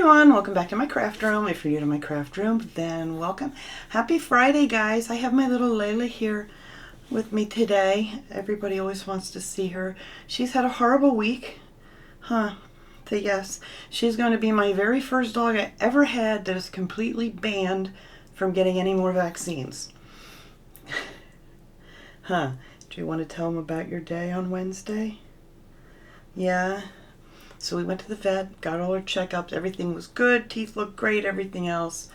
everyone, welcome back to my craft room. If you're new to my craft room, then welcome. Happy Friday, guys. I have my little Layla here with me today. Everybody always wants to see her. She's had a horrible week. Yes, she's going to be my very first dog I ever had that is completely banned from getting any more vaccines. Do you want to tell them about your day on Wednesday? Yeah. So we went to the vet, got all her checkups, everything was good, teeth looked great, everything else.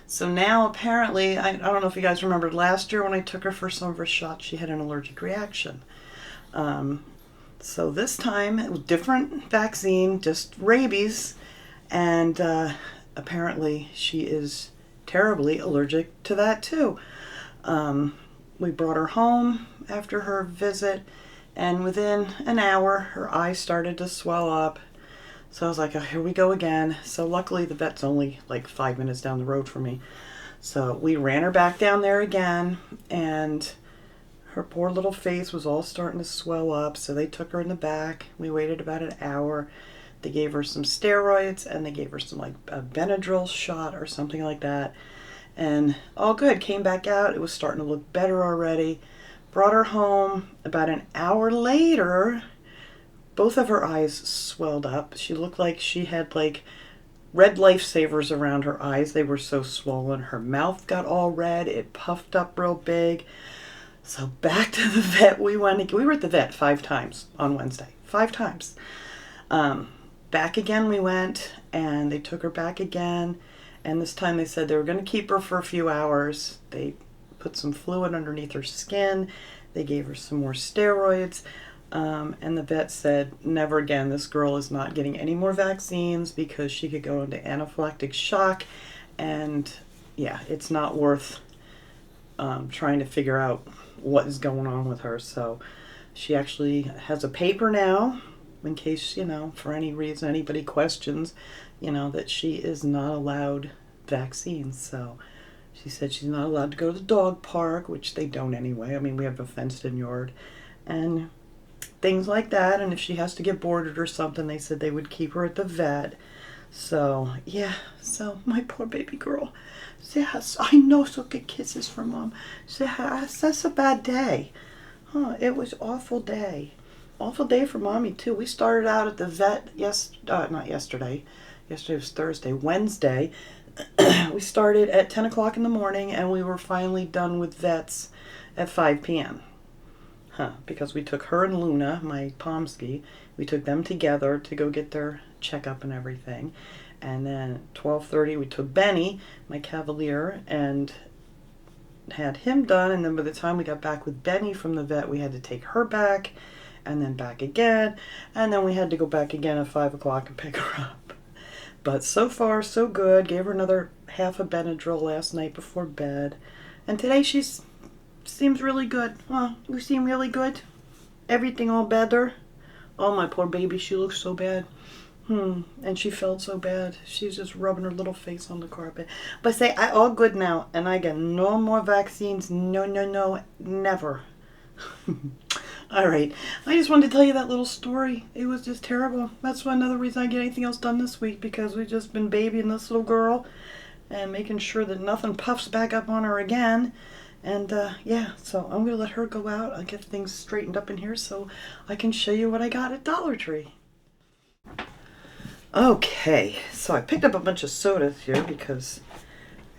So now apparently, I don't know if you guys remembered last year when I took her for some of her shots, she had an allergic reaction. So this time, it was different vaccine, just rabies, and apparently she is terribly allergic to that too. We brought her home after her visit, and within an hour, her eyes started to swell up. So I was like, oh, here we go again. So luckily the vet's only like 5 minutes down the road from me. So we ran her back down there again, and her poor little face was all starting to swell up. So they took her in the back. We waited about an hour. They gave her some steroids, and they gave her some like a Benadryl shot or something like that. And all good. Came back out. It was starting to look better already. Brought her home. About an hour later, both of her eyes swelled up. She looked like she had like red lifesavers around her eyes. They were so swollen. Her mouth got all red. It puffed up real big. So back to the vet we went. We were at the vet 5 times on Wednesday. 5 times. Back again we went, and they took her back again. And this time they said they were going to keep her for a few hours. They put some fluid underneath her skin. They gave her some more steroids. And the vet said, never again, this girl is not getting any more vaccines because she could go into anaphylactic shock. And yeah, it's not worth trying to figure out what is going on with her. So she actually has a paper now in case, for any reason anybody questions, that she is not allowed vaccines. So she said she's not allowed to go to the dog park, which they don't anyway. I mean, we have a fenced-in yard. And things like that, and if she has to get boarded or something, they said they would keep her at the vet. So yeah, so my poor baby girl. Yes, I know, so get kisses from Mom. That's a bad day. It was awful day. Awful day for Mommy too. We started out at the vet not yesterday. Yesterday was Thursday. Wednesday, we started at 10 o'clock in the morning, and we were finally done with vets at 5 p.m. Because we took her and Luna, my Pomsky, we took them together to go get their checkup and everything. And then 12:30 we took Benny, my Cavalier, and had him done. And then by the time we got back with Benny from the vet, we had to take her back and then back again. And then we had to go back again at 5 o'clock and pick her up. But so far, so good. Gave her another half a Benadryl last night before bed. And today seems really good. You seem really good. Everything all better. Oh, my poor baby, she looks so bad. And she felt so bad. She's just rubbing her little face on the carpet. But say, I all good now, and I get no more vaccines. No, never. All right. I just wanted to tell you that little story. It was just terrible. That's another reason I get anything else done this week, because we've just been babying this little girl and making sure that nothing puffs back up on her again. And yeah, so I'm going to let her go out and get things straightened up in here so I can show you what I got at Dollar Tree. Okay, so I picked up a bunch of sodas here because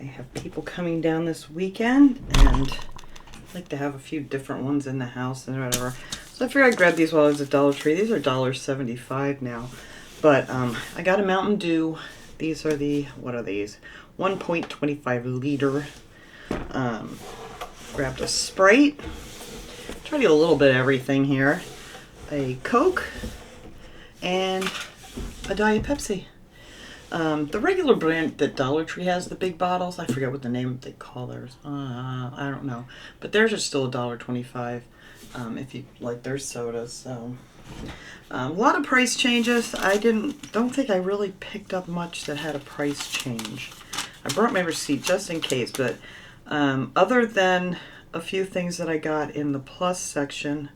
I have people coming down this weekend, and I like to have a few different ones in the house and whatever. So I figured I'd grab these while I was at Dollar Tree. These are $1.75 now. But I got a Mountain Dew. These are what are these? 1.25 liter. Grabbed a Sprite. Try to get a little bit of everything here. A Coke and a Diet Pepsi. The regular brand that Dollar Tree has, the big bottles, I forget what the name they call theirs. I don't know. But theirs are still $1.25 if you like their sodas. So a lot of price changes. I don't think I really picked up much that had a price change. I brought my receipt just in case, but other than a few things that I got in the plus section,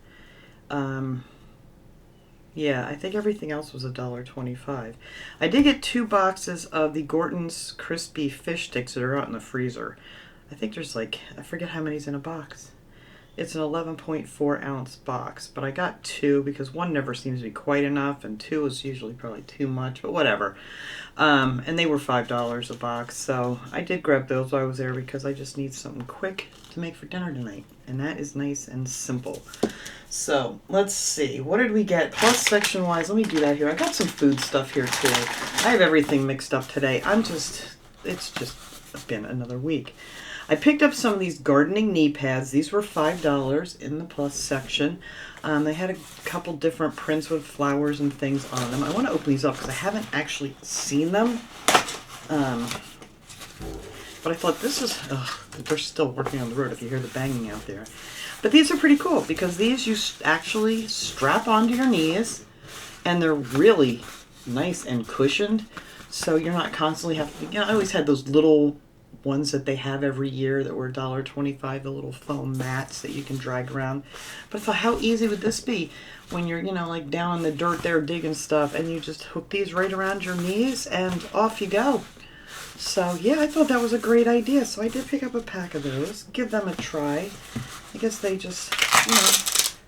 Yeah, I think everything else was $1.25. I did get 2 boxes of the Gorton's crispy fish sticks that are out in the freezer. I think there's like, I forget how many's in a box. It's an 11.4 ounce box, but I got 2 because 1 never seems to be quite enough, and 2 is usually probably too much, but whatever. And they were $5 a box, so I did grab those while I was there because I just need something quick to make for dinner tonight, and that is nice and simple. So let's see, what did we get? Plus section wise, let me do that here. I got some food stuff here too. I have everything mixed up today. It's just been another week. I picked up some of these gardening knee pads. These were $5 in the plus section. They had a couple different prints with flowers and things on them. I want to open these up because I haven't actually seen them. But I thought this is, they're still working on the road if you hear the banging out there. But these are pretty cool because these you actually strap onto your knees and they're really nice and cushioned. So you're not constantly having to, I always had those little ones that they have every year that were $1.25, the little foam mats that you can drag around. But I thought, how easy would this be when you're, like down in the dirt there digging stuff and you just hook these right around your knees and off you go. So yeah, I thought that was a great idea. So I did pick up a pack of those, give them a try. I guess they just,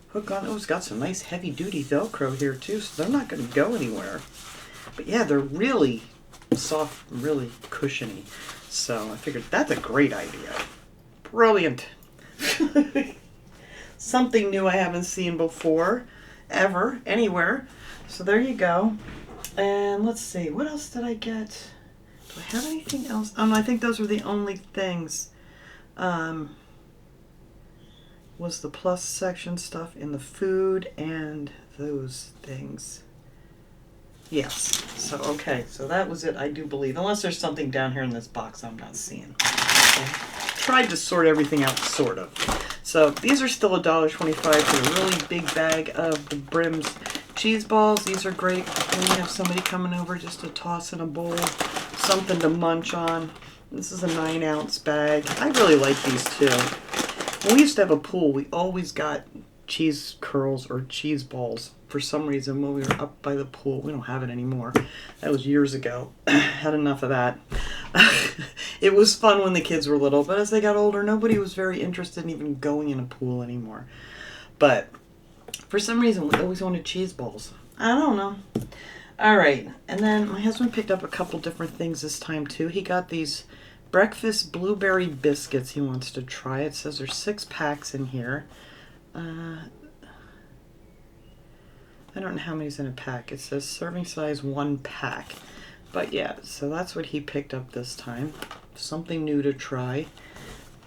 hook on. Oh, it's got some nice heavy duty Velcro here too, so they're not going to go anywhere. But yeah, they're really soft, really cushiony. So I figured that's a great idea. Brilliant. Something new I haven't seen before, ever, anywhere. So there you go. And let's see, what else did I get? Do I have anything else? I think those were the only things. Was the plus section stuff in the food and those things. Yes. So, okay. So that was it, I do believe. Unless there's something down here in this box I'm not seeing. Okay. Tried to sort everything out, sort of. So these are still $1.25 for a really big bag of the Brim's cheese balls. These are great when you have somebody coming over just to toss in a bowl. Something to munch on. This is a 9-ounce bag. I really like these too. When we used to have a pool, we always got cheese curls or cheese balls for some reason when we were up by the pool. We don't have it anymore. That was years ago. Had enough of that. It was fun when the kids were little, but as they got older, nobody was very interested in even going in a pool anymore. But for some reason, we always wanted cheese balls. I don't know. All right. And then my husband picked up a couple different things this time too. He got these breakfast blueberry biscuits he wants to try. It says there's 6 packs in here. I don't know how many's in a pack. It says serving size 1 pack. But yeah, so that's what he picked up this time. Something new to try.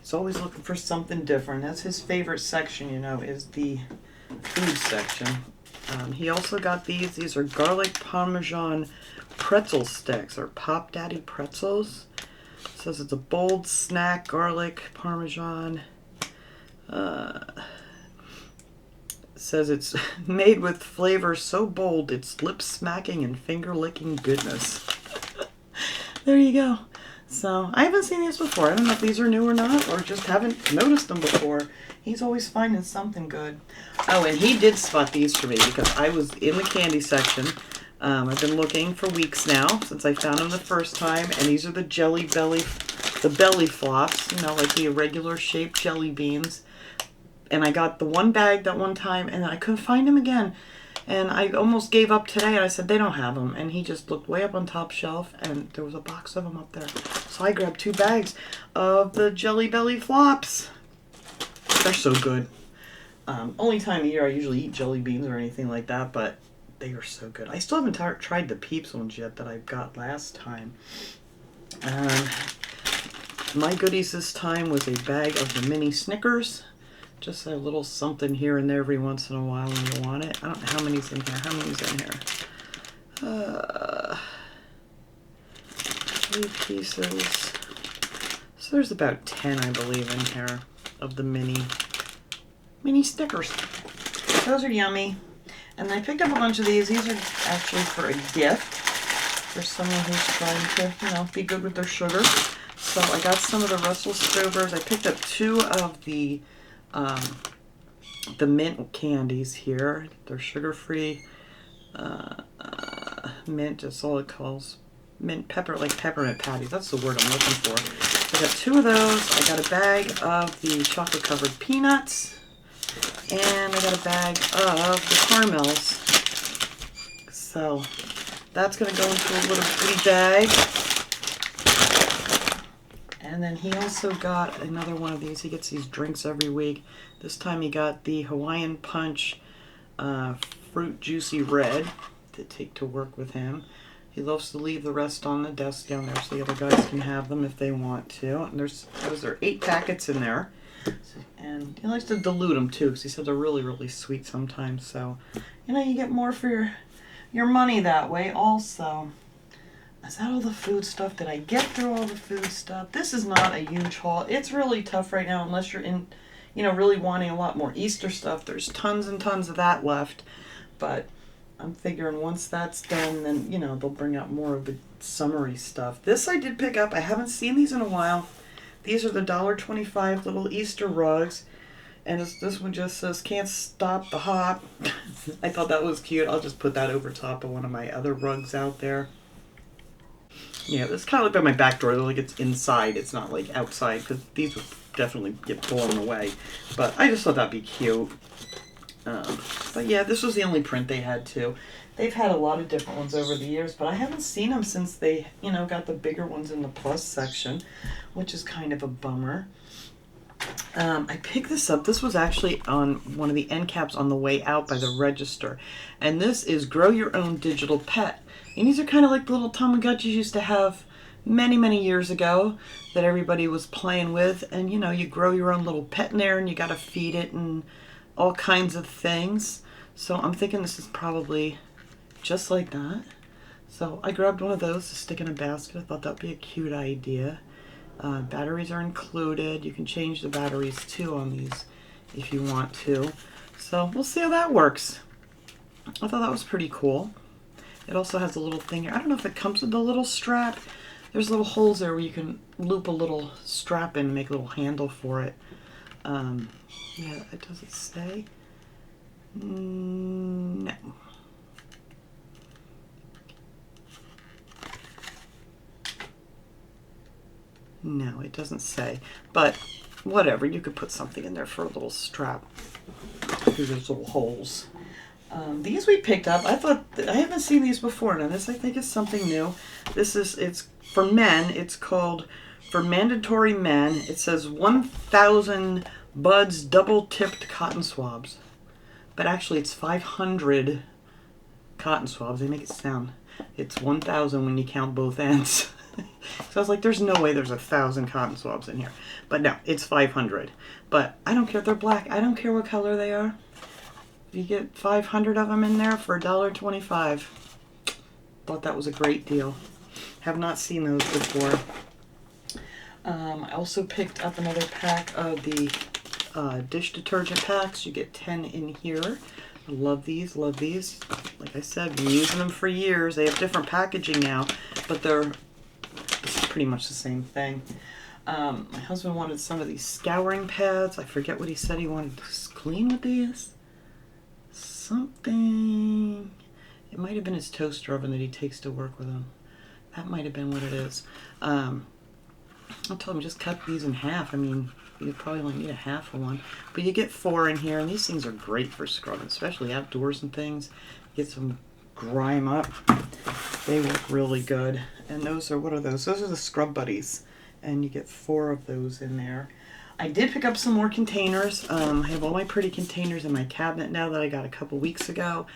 He's always looking for something different. That's his favorite section, is the food section. He also got these. These are garlic parmesan pretzel sticks, or Pop Daddy pretzels. It says it's a bold snack, garlic parmesan. Says it's made with flavor so bold it's lip-smacking and finger-licking goodness. There you go. So, I haven't seen these before. I don't know if these are new or not, or just haven't noticed them before. He's always finding something good. Oh, and he did spot these for me because I was in the candy section. I've been looking for weeks now since I found them the first time, and these are the belly flops, like the irregular shaped jelly beans. And I got the one bag that one time, and I couldn't find him again. And I almost gave up today, and I said, they don't have them. And he just looked way up on top shelf, and there was a box of them up there. So I grabbed 2 bags of the Jelly Belly Flops. They're so good. Only time of year I usually eat jelly beans or anything like that, but they are so good. I still haven't tried the Peeps ones yet that I got last time. My goodies this time was a bag of the mini Snickers. Just a little something here and there every once in a while when you want it. I don't know how many's in here. How many's in here? 3 pieces. So there's about 10, I believe, in here of the mini Snickers. Those are yummy. And I picked up a bunch of these. These are actually for a gift for someone who's trying to, be good with their sugar. So I got some of the Russell Stovers. I picked up 2 of the mint candies here. They're sugar-free. mint, that's all it calls. Mint pepper, like peppermint patties. That's the word I'm looking for. I got 2 of those. I got a bag of the chocolate covered peanuts. And I got a bag of the caramels. So that's going to go into a little goodie bag. And then he also got another one of these. He gets these drinks every week. This time he got the Hawaiian Punch Fruit Juicy Red to take to work with him. He loves to leave the rest on the desk down there so the other guys can have them if they want to. And those are 8 packets in there. And he likes to dilute them too because he said they're really, really sweet sometimes. So, you know, you get more for your money that way also. Is that all the food stuff? Did I get through all the food stuff? This is not a huge haul. It's really tough right now unless you're in, you know, really wanting a lot more Easter stuff. There's tons and tons of that left. But I'm figuring once that's done, then, you know, they'll bring out more of the summery stuff. This I did pick up. I haven't seen these in a while. These are the $1.25 little Easter rugs. And this one just says, "Can't stop the hop." I thought that was cute. I'll just put that over top of one of my other rugs out there. Yeah, this kind of like by my back door. Like it's inside. It's not like outside because these would definitely get blown away. But I just thought that'd be cute. But yeah, this was the only print they had too. They've had a lot of different ones over the years, but I haven't seen them since they, you know, got the bigger ones in the plus section, which is kind of a bummer. I picked this up. This was actually on one of the end caps on the way out by the register. And this is Grow Your Own Digital Pet. And these are kind of like the little Tamagotchis used to have many, many years ago that everybody was playing with. And, you know, you grow your own little pet in there and you got to feed it and all kinds of things. So I'm thinking this is probably just like that. So I grabbed one of those to stick in a basket. I thought that would be a cute idea. Batteries are included. You can change the batteries too on these if you want to. So we'll see how that works. I thought that was pretty cool. It also has a little thing here. I don't know if it comes with a little strap. There's little holes there where you can loop a little strap in and make a little handle for it. Yeah, it doesn't say. No. No, it doesn't say. But whatever, you could put something in there for a little strap through those little holes. These we picked up. I thought I haven't seen these before. Now this I think is something new. It's for men. It's called For Mandatory Men. It says 1,000 Buds double tipped cotton swabs, but actually it's 500 cotton swabs. They make it sound it's 1,000 when you count both ends. So I was like, there's no way there's 1,000 cotton swabs in here. But no, it's 500. But I don't care if they're black. I don't care what color they are. You get 500 of them in there for $1.25. Thought that was a great deal. Have not seen those before. I also picked up another pack of the dish detergent packs. You get 10 in here. I love these, love these. Like I said, been using them for years. They have different packaging now, but it's pretty much the same thing. My husband wanted some of these scouring pads. I forget what he said he wanted to clean with these. Something. It might have been his toaster oven that he takes to work with him. That might have been what it is. I told him just cut these in half. I mean, you probably only need a half of one. But you get 4 in here, and these things are great for scrubbing, especially outdoors and things. Get some grime up. They work really good. And those are, what are those? Those are the Scrub Buddies. And you get 4 of those in there. I did pick up some more containers. I have all my pretty containers in my cabinet now that I got a couple weeks ago.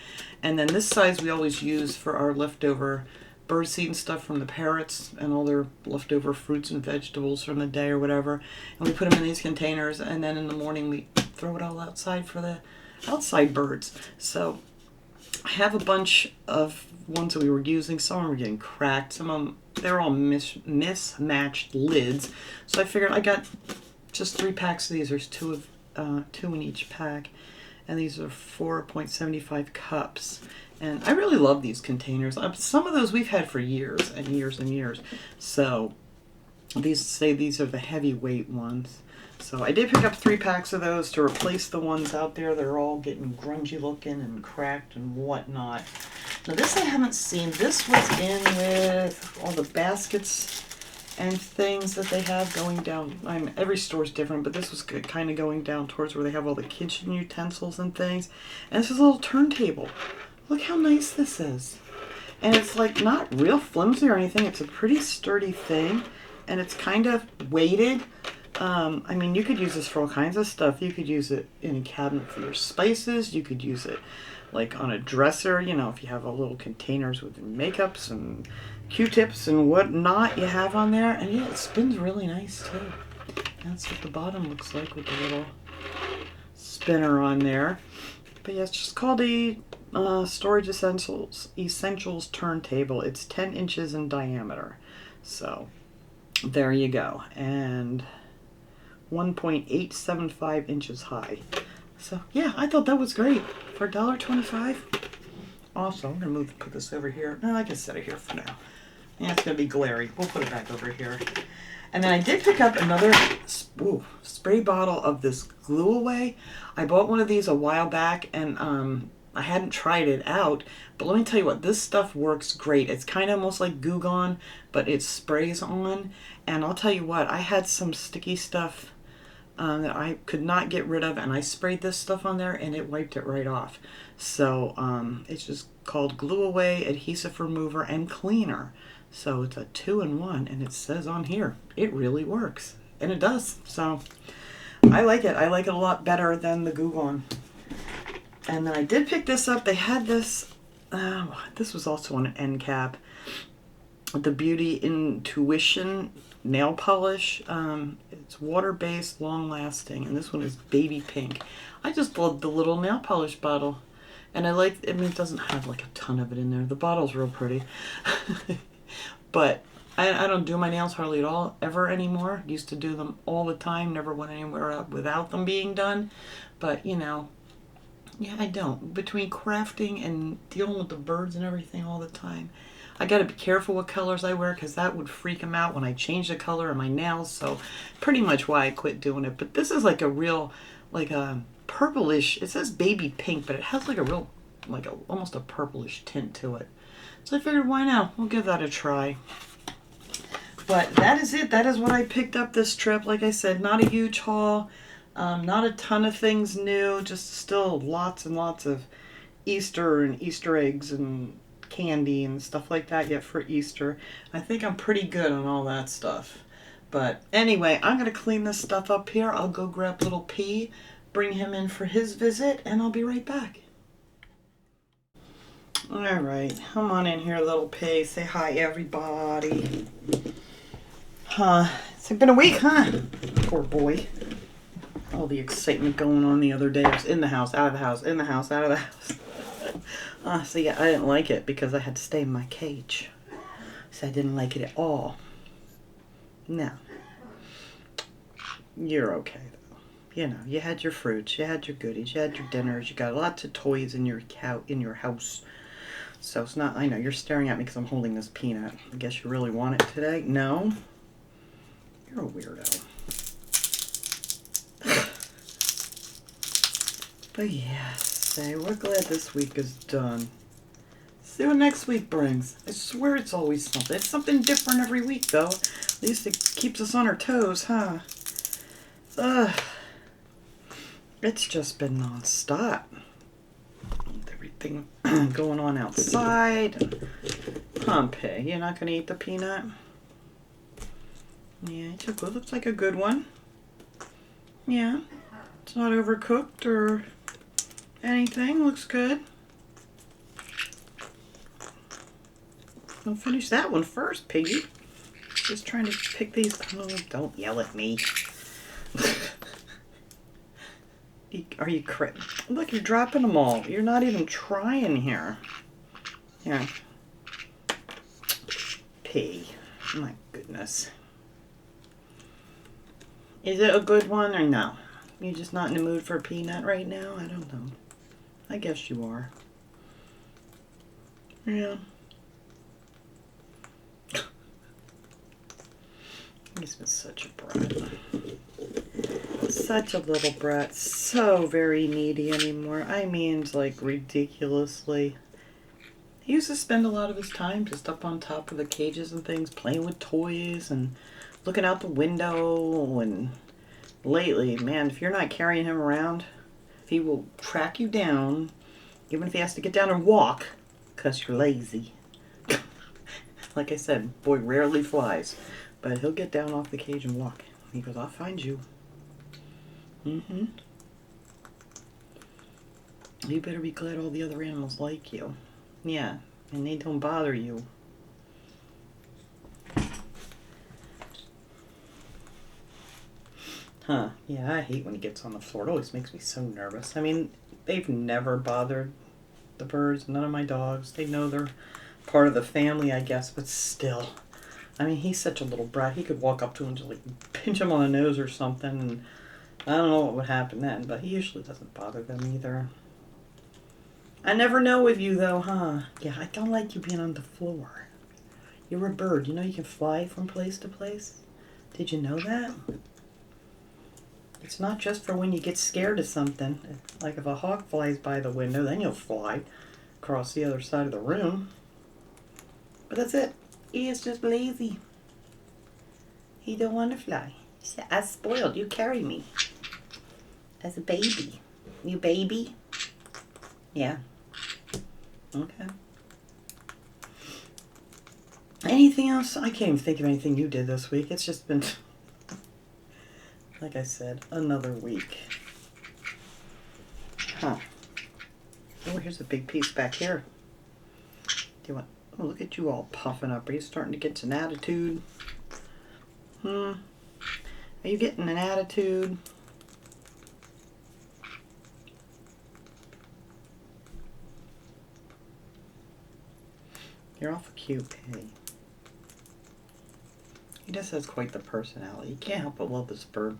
And then this size we always use for our leftover birdseed and stuff from the Parrots and all their leftover fruits and vegetables from the day or whatever. And we put them in these containers, and then in the morning we throw it all outside for the outside birds. So I have a bunch of ones that we were using. Some of them were getting cracked. Some of them, they're all mismatched lids. So I figured I got just 3 packs of these. There's 2 in each pack. And these are 4.75 cups. And I really love these containers. Some of those we've had for years and years and years. So these are the heavyweight ones. So I did pick up 3 packs of those to replace the ones out there that are all getting grungy looking and cracked and whatnot. Now this I haven't seen. This was in with all the baskets and things that they have going down. Every store's different, but this was kind of going down towards where they have all the kitchen utensils and things. And this is a little turntable. Look how nice this is. And it's like not real flimsy or anything. It's a pretty sturdy thing. And it's kind of weighted. I mean, you could use this for all kinds of stuff. You could use it in a cabinet for your spices. You could use it like on a dresser, you know, if you have a little containers with makeups and Q-tips and whatnot you have on there. And yeah, it spins really nice too. That's what the bottom looks like with the little spinner on there. But yeah, it's just called a Storage Essentials turntable. It's 10 inches in diameter. So there you go. And 1.875 inches high. So yeah, I thought that was great for $1.25. Also, I'm gonna put this over here. No, I can set it here for now. Yeah, it's gonna be glary. We'll put it back over here. And then I did pick up another spray bottle of this glue away. I bought one of these a while back, and I hadn't tried it out. But let me tell you what, this stuff works great. It's kind of almost like Goo Gone, but it sprays on. And I'll tell you what, I had some sticky stuff that I could not get rid of, and I sprayed this stuff on there and it wiped it right off. So it's just called Glue Away Adhesive Remover and Cleaner. So it's a 2-in-1, and it says on here it really works, and it does. So I like it. I like it a lot better than the Goo Gone. And then I did pick this up. They had this this was also an end cap, the Beauty Intuition nail polish. It's water-based, long-lasting, and this one is baby pink. I just love the little nail polish bottle, and I mean, it doesn't have like a ton of it in there. The bottle's real pretty. But I don't do my nails hardly at all ever anymore. Used to do them all the time, never went anywhere without them being done. But you know, yeah, I don't. Between crafting and dealing with the birds and everything all the time, I got to be careful what colors I wear, because that would freak them out when I change the color of my nails. So pretty much why I quit doing it. But this is like a real, like a purplish, it says baby pink, but it has like a real, like almost a purplish tint to it. So I figured, why not? We'll give that a try. But that is it. That is what I picked up this trip. Like I said, not a huge haul. Not a ton of things new. Just still lots and lots of Easter and Easter eggs and candy and stuff like that yet for Easter. I think I'm pretty good on all that stuff. But anyway, I'm going to clean this stuff up here. I'll go grab little P, bring him in for his visit, and I'll be right back. Alright, come on in here, little P. Say hi, everybody. It's been a week, huh? Poor boy. All the excitement going on the other day. I was in the house, out of the house, in the house, out of the house. So yeah, I didn't like it because I had to stay in my cage. So I didn't like it at all. No. You're okay, though. You know, you had your fruits, you had your goodies, you had your dinners, you got lots of toys in your house. So it's not, I know, you're staring at me because I'm holding this peanut. I guess you really want it today? No? You're a weirdo. But yeah, say, we're glad this week is done. See what next week brings. I swear it's always something. It's something different every week, though. At least it keeps us on our toes, huh? It's just been non-stop. Everything going on outside. Pompey, you're not going to eat the peanut? Yeah, it looks like a good one. Yeah, it's not overcooked or anything. Looks good. I'll finish that one first, Piggy. Just trying to pick these. Oh, don't yell at me. Are you crazy? Look, you're dropping them all. You're not even trying here. Yeah. P. My goodness. Is it a good one or no? You're just not in the mood for a peanut right now? I don't know. I guess you are. Yeah. He's been such a brat. such a little brat. So very needy anymore. I mean, it's like ridiculously. He used to spend a lot of his time just up on top of the cages and things, playing with toys and looking out the window. And lately, man, if you're not carrying him around, he will track you down, even if he has to get down and walk, because you're lazy. Like I said, boy rarely flies, but he'll get down off the cage and walk. He goes, I'll find you. Mm-hmm. You better be glad all the other animals like you. Yeah, and they don't bother you. Huh, yeah, I hate when he gets on the floor. It always makes me so nervous. I mean, they've never bothered the birds, none of my dogs. They know they're part of the family, I guess, but still. I mean, he's such a little brat. He could walk up to him and just like pinch him on the nose or something, and I don't know what would happen then, but he usually doesn't bother them either. I never know with you, though, huh? Yeah, I don't like you being on the floor. You're a bird. You know you can fly from place to place? Did you know that? It's not just for when you get scared of something. Like if a hawk flies by the window, then you'll fly across the other side of the room. But that's it. He is just lazy. He don't want to fly. I spoiled. You carry me. As a baby. You baby? Yeah. Okay. Anything else? I can't even think of anything you did this week. It's just been, like I said, another week. Huh. Oh, here's a big piece back here. Do you want... Oh, look at you all puffing up. Are you starting to get an attitude? Are you getting an attitude? You're awful cute, Penny. He just has quite the personality. You can't help but love this bird.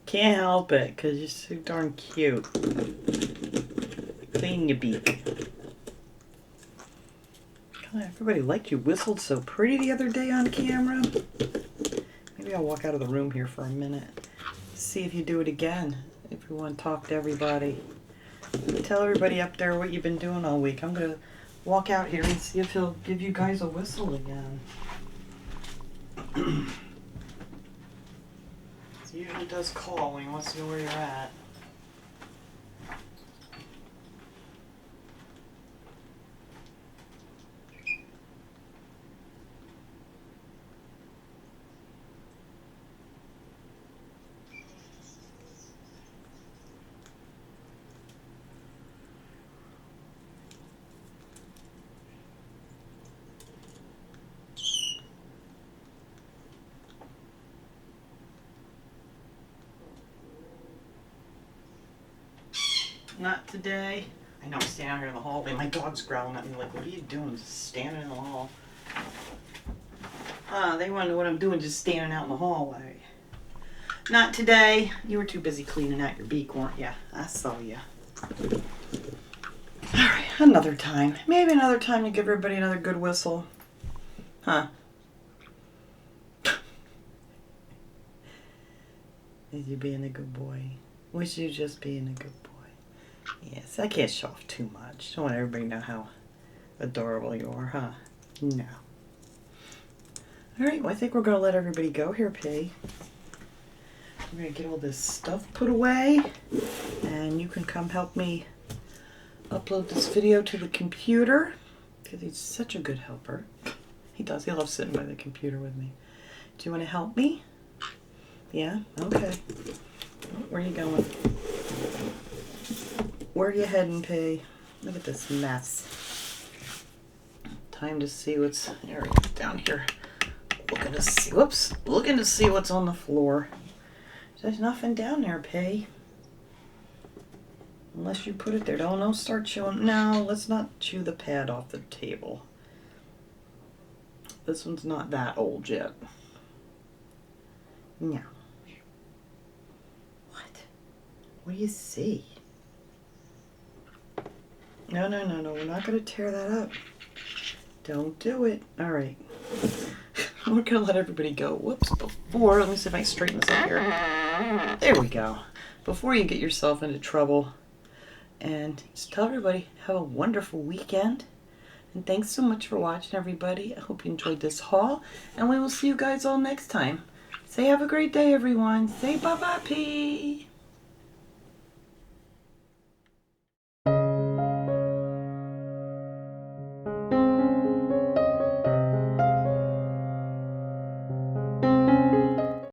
Can't help it, because you're so darn cute. Clean your beak. God, everybody liked you whistled so pretty the other day on camera. Maybe I'll walk out of the room here for a minute. See if you do it again. If you want to talk to everybody. Tell everybody up there what you've been doing all week. I'm going to walk out here and see if he'll give you guys a whistle again. He usually does call when he wants to know where you're at. Not today. I know I'm standing out here in the hallway. My dog's growling at me like, what are you doing? Just standing in the hall. They want to know what I'm doing just standing out in the hallway. Not today. You were too busy cleaning out your beak, weren't you? I saw you. Alright, another time. Maybe another time to give everybody another good whistle. Huh? Is you being a good boy? Wish you just being a good boy. Yes, I can't show off too much. Don't want everybody to know how adorable you are, huh? No. Alright, well I think we're going to let everybody go here, P. I'm going to get all this stuff put away. And you can come help me upload this video to the computer. Because he's such a good helper. He does. He loves sitting by the computer with me. Do you want to help me? Yeah? Okay. Where are you going? Where are you heading, P? Look at this mess. Time to see what's there. Down here. Looking to see. Whoops. Looking to see what's on the floor. There's nothing down there, P. Unless you put it there. Don't start chewing. No, let's not chew the pad off the table. This one's not that old yet. No. What? What do you see? No. We're not going to tear that up. Don't do it. All right. We're going to let everybody go. Whoops. Before, let me see if I can straighten this up here. There we go. Before you get yourself into trouble. And just tell everybody, have a wonderful weekend. And thanks so much for watching, everybody. I hope you enjoyed this haul. And we will see you guys all next time. Say have a great day, everyone. Say bye-bye, P.